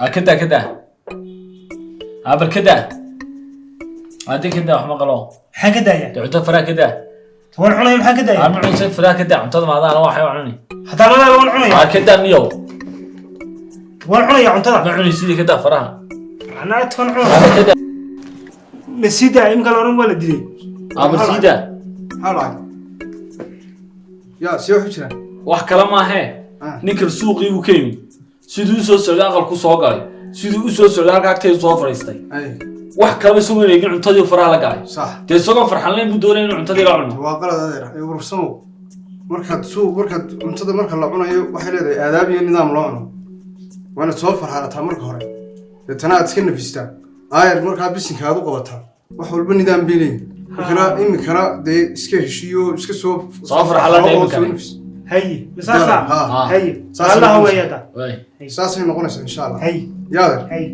كده كده عبر كده عادي كده وحما قلو حاجة داية تعطي فرا كده هو العناية حاجة داية عم نعطي فرا كده عم تضم هذا واحد وعني حتى أنا هو العناية كده ميو هو العناية عن ترى نعني سيدي كده فراها أنا أتفن عناية كده نسيدة يمكن أورن ولا دليل عبر سيدا حالا يا سيو حجرة wax kala ma ahe ninka suuqii uu keenay sidoo soo socday aqal ku soo galay sidoo uu soo socday halka agtay soo fariistay أي wax kala soo wareegin cuntadii faraha la galay صح de soo farxan leen buu doonay inuu cuntadii la cuno waa qalad adeer ay urursamo markaad cuntada marka la cunayo waxay leedahay aadaab iyo nidaam loo cuno waana soo farxalataa marka hore deetana aad iska nafistaa aayar markaa bisinka aad u qabataa wax walba nidaam bay leeyihin imikana dee iska heshiiyo iska soo farxalan هي مسافة ها هي الله هو يدا way saasay noqonaysaa insha allah هي yaa adeer هي